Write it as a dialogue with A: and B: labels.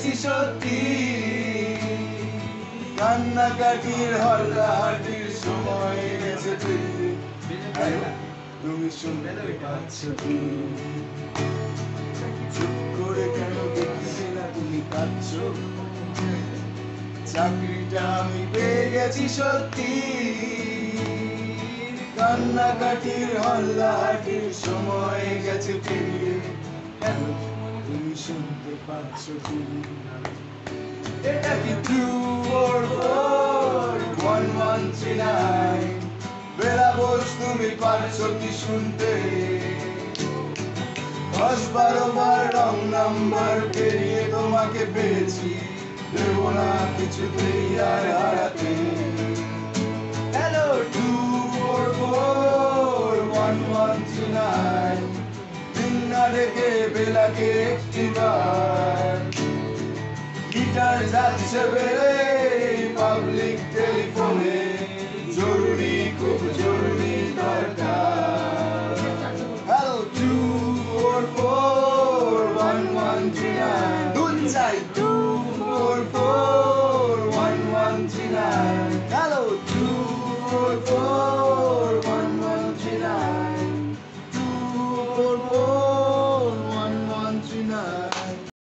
A: গেছি সত্যি কান্নাকাটির হল্লাহাটির সময় গেছে পেরিয়ে হ্যালো তুমি শুনতে পাচ্ছ কি চুপ করে কেন দেখছি না তুমি কাঁদছো চাকরিটা আমি পেয়ে গেছি সত্যি কান্নাকাটির হল্লাহাটির সময় গেছে পেরিয়ে কেন তুমি শুনতে পাচ্ছ কি এটা কি 244-1139 বেলা বোস তুমি পারছো কি শুনতে 10-12 বার রং নাম্বার পেরিয়ে তোমাকে পেয়েছি দেবো না কিছুতেই আর হারাতে হ্যালো 244-1139 দিন না ডেকে বেলাকে একটিবার গিটার যাচ্ছে বেড়ে